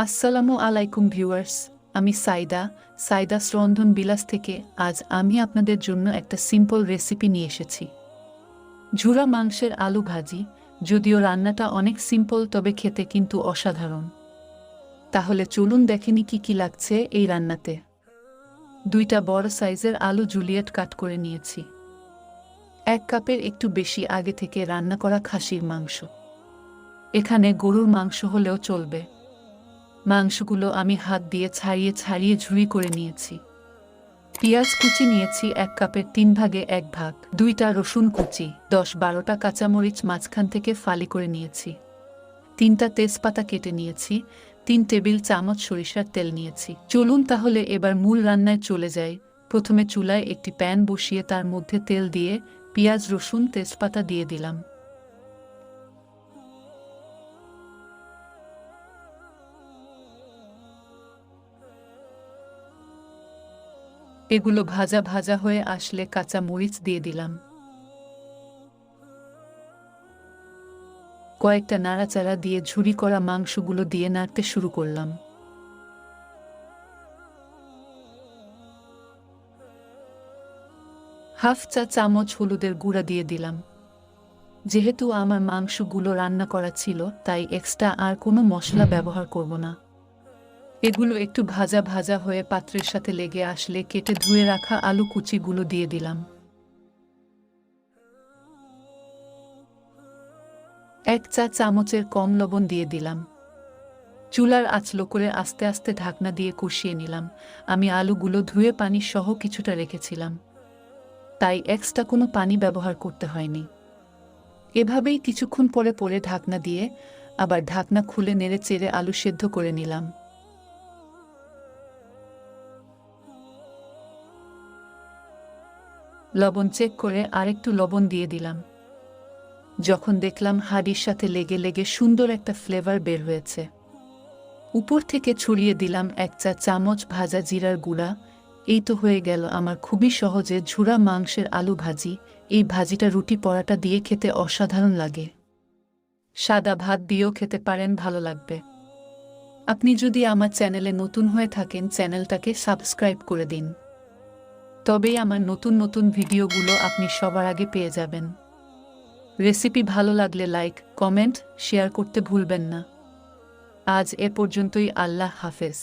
আসসালামু আলাইকুম ভিউয়ার্স, আমি সাইদাস রন্ধন বিলাস থেকে আজ আমি আপনাদের জন্য একটা সিম্পল রেসিপি নিয়ে এসেছি। ঝুরা মাংসের আলু ভাজি। যদিও রান্নাটা অনেক সিম্পল, তবে খেতে কিন্তু অসাধারণ। তাহলে চলুন দেখেনি কি লাগছে এই রান্নাতে। 2টা বড় সাইজের আলু জুলিয়েট কাট করে নিয়েছি। 1 কাপের একটু বেশি আগে থেকে রান্না করা খাসির মাংস। এখানে গরুর মাংস হলেও চলবে। মাংসগুলো আমি হাত দিয়ে ছাড়িয়ে ঝুরি করে নিয়েছি। পেঁয়াজ কুচি নিয়েছি 1 কাপের 3 ভাগে 1 ভাগ। 2টা রসুন কুচি, 10-12টা কাঁচামরিচ মাঝখান থেকে ফালি করে নিয়েছি। 3টা তেজপাতা কেটে নিয়েছি। 3 টেবিল চামচ সরিষার তেল নিয়েছি। চলুন তাহলে এবার মূল রান্নায় চলে যাই। প্রথমে চুলায় একটি প্যান বসিয়ে তার মধ্যে তেল দিয়ে পেঁয়াজ, রসুন, তেজপাতা দিয়ে দিলাম। এগুলো ভাজা ভাজা হয়ে আসলে কাঁচা মরিচ দিয়ে দিলাম। কয়েকটা নাড়াচাড়া দিয়ে ঝুরি করা মাংসগুলো দিয়ে নাড়তে শুরু করলাম। হাফ চা চামচ হলুদের গুঁড়া দিয়ে দিলাম। যেহেতু আমার মাংসগুলো রান্না করা ছিল, তাই এক্সট্রা আর কোনো মশলা ব্যবহার করব না। এগুলো একটু ভাজা ভাজা হয়ে পাত্রের সাথে লেগে আসলে কেটে ধুয়ে রাখা আলু কুচিগুলো দিয়ে দিলাম। 1 চা চামচের কম লবণ দিয়ে দিলাম। চুলার আঁচ লো করে আস্তে আস্তে ঢাকনা দিয়ে কষিয়ে নিলাম। আমি আলুগুলো ধুয়ে পানি সহ কিছুটা রেখেছিলাম, তাই এক্সট্রা কোনো পানি ব্যবহার করতে হয়নি। এভাবেই কিছুক্ষণ পরে ঢাকনা দিয়ে আবার ঢাকনা খুলে নেড়ে চেড়ে আলু সেদ্ধ করে নিলাম। লবণ চেক করে আরেকটু লবণ দিয়ে দিলাম। যখন দেখলাম হাঁড়ির সাথে লেগে লেগে সুন্দর একটা ফ্লেভার বের হয়েছে, উপর থেকে ছড়িয়ে দিলাম 1 চা চামচ ভাজা জিরার গুঁড়া। এই তো হয়ে গেল আমার খুবই সহজে ঝুরা মাংসের আলু ভাজি। এই ভাজিটা রুটি পরাটা দিয়ে খেতে অসাধারণ লাগে। সাদা ভাত দিয়েও খেতে পারেন, ভালো লাগবে। আপনি যদি আমার চ্যানেলে নতুন হয়ে থাকেন, চ্যানেলটাকে সাবস্ক্রাইব করে দিন, তবেই আমার নতুন নতুন ভিডিওগুলো আপনি সবার আগে পেয়ে যাবেন। রেসিপি ভালো লাগলে লাইক, কমেন্ট, শেয়ার করতে ভুলবেন না। আজ এ পর্যন্তই। আল্লাহ হাফেজ।